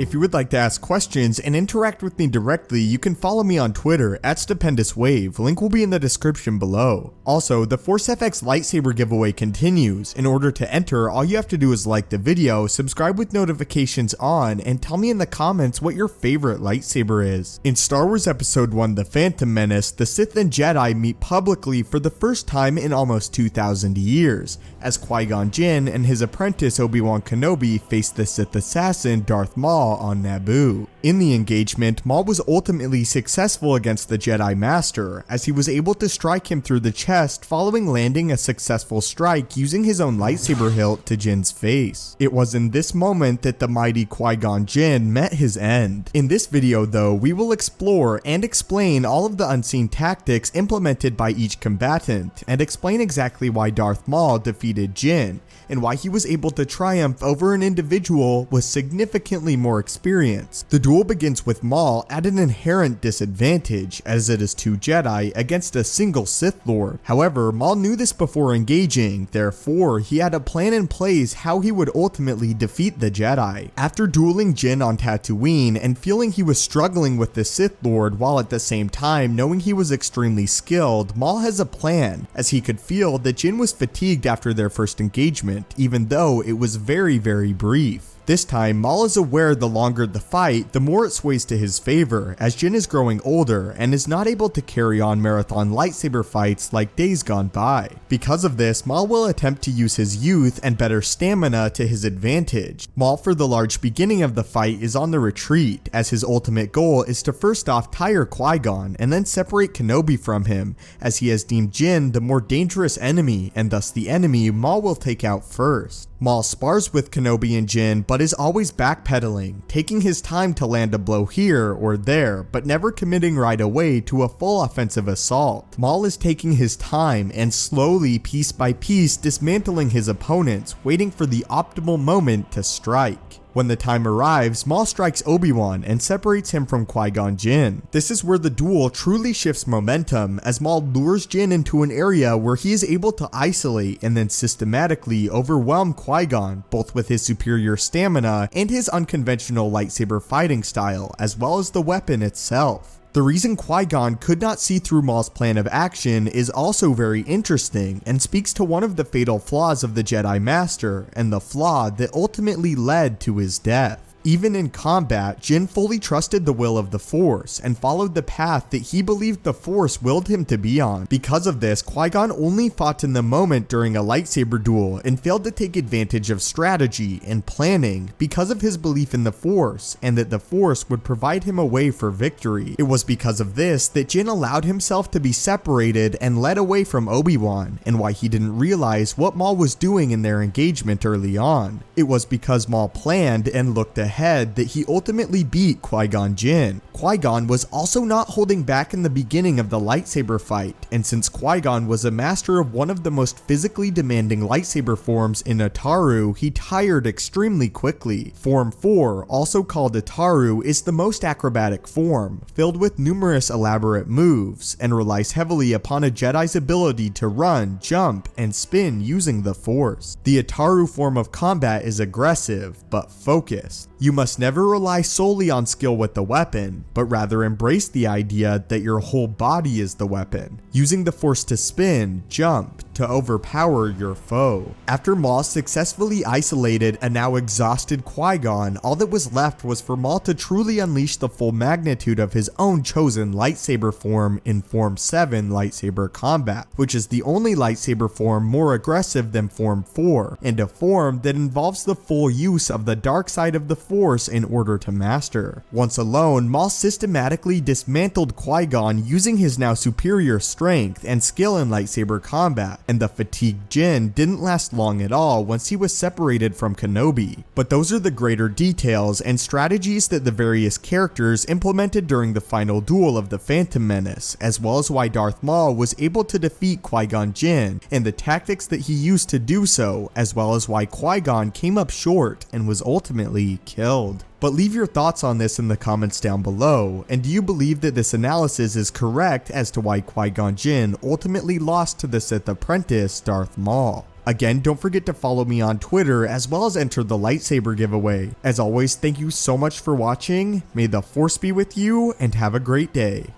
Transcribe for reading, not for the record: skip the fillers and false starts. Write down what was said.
If you would like to ask questions and interact with me directly, you can follow me on Twitter at StupendousWave, link will be in the description below. Also, the Force FX lightsaber giveaway continues. In order to enter, all you have to do is like the video, subscribe with notifications on, and tell me in the comments what your favorite lightsaber is. In Star Wars Episode 1 The Phantom Menace, the Sith and Jedi meet publicly for the first time in almost 2,000 years, as Qui-Gon Jinn and his apprentice Obi-Wan Kenobi face the Sith assassin Darth Maul on Naboo. In the engagement, Maul was ultimately successful against the Jedi Master, as he was able to strike him through the chest following landing a successful strike using his own lightsaber hilt to Jinn's face. It was in this moment that the mighty Qui-Gon Jinn met his end. In this video though, we will explore and explain all of the unseen tactics implemented by each combatant, and explain exactly why Darth Maul defeated Jinn, and why he was able to triumph over an individual with significantly more experience. The duel begins with Maul at an inherent disadvantage, as it is two Jedi against a single Sith Lord. However, Maul knew this before engaging, therefore he had a plan in place how he would ultimately defeat the Jedi. After dueling Jinn on Tatooine and feeling he was struggling with the Sith Lord while at the same time knowing he was extremely skilled, Maul has a plan, as he could feel that Jinn was fatigued after their first engagement, even though it was very brief. This time, Maul is aware the longer the fight, the more it sways to his favor, as Jinn is growing older and is not able to carry on marathon lightsaber fights like days gone by. Because of this, Maul will attempt to use his youth and better stamina to his advantage. Maul for the large beginning of the fight is on the retreat, as his ultimate goal is to first off tire Qui-Gon and then separate Kenobi from him, as he has deemed Jinn the more dangerous enemy and thus the enemy Maul will take out first. Maul spars with Kenobi and Jinn, but is always backpedaling, taking his time to land a blow here or there, but never committing right away to a full offensive assault. Maul is taking his time and slowly, piece by piece, dismantling his opponents, waiting for the optimal moment to strike. When the time arrives, Maul strikes Obi-Wan and separates him from Qui-Gon Jinn. This is where the duel truly shifts momentum, as Maul lures Jinn into an area where he is able to isolate and then systematically overwhelm Qui-Gon, both with his superior stamina and his unconventional lightsaber fighting style, as well as the weapon itself. The reason Qui-Gon could not see through Maul's plan of action is also very interesting, and speaks to one of the fatal flaws of the Jedi Master, and the flaw that ultimately led to his death. Even in combat, Jinn fully trusted the will of the Force and followed the path that he believed the Force willed him to be on. Because of this, Qui-Gon only fought in the moment during a lightsaber duel and failed to take advantage of strategy and planning because of his belief in the Force and that the Force would provide him a way for victory. It was because of this that Jinn allowed himself to be separated and led away from Obi-Wan, and why he didn't realize what Maul was doing in their engagement early on. It was because Maul planned and looked ahead that he ultimately beat Qui-Gon Jinn. Qui-Gon was also not holding back in the beginning of the lightsaber fight, and since Qui-Gon was a master of one of the most physically demanding lightsaber forms in Ataru, he tired extremely quickly. Form 4, also called Ataru, is the most acrobatic form, filled with numerous elaborate moves, and relies heavily upon a Jedi's ability to run, jump, and spin using the Force. The Ataru form of combat is aggressive, but focused. You must never rely solely on skill with the weapon, but rather embrace the idea that your whole body is the weapon, using the Force to spin, jump, to overpower your foe. After Maul successfully isolated a now exhausted Qui-Gon, all that was left was for Maul to truly unleash the full magnitude of his own chosen lightsaber form in Form 7 lightsaber combat, which is the only lightsaber form more aggressive than Form 4, and a form that involves the full use of the dark side of the Force in order to master. Once alone, Maul systematically dismantled Qui-Gon using his now superior strength and skill in lightsaber combat, and the fatigued Jinn didn't last long at all once he was separated from Kenobi. But those are the greater details and strategies that the various characters implemented during the final duel of the Phantom Menace, as well as why Darth Maul was able to defeat Qui-Gon Jinn, and the tactics that he used to do so, as well as why Qui-Gon came up short and was ultimately killed. But leave your thoughts on this in the comments down below, and do you believe that this analysis is correct as to why Qui-Gon Jinn ultimately lost to the Sith apprentice Darth Maul? Again, don't forget to follow me on Twitter as well as enter the lightsaber giveaway. As always, thank you so much for watching, may the Force be with you, and have a great day.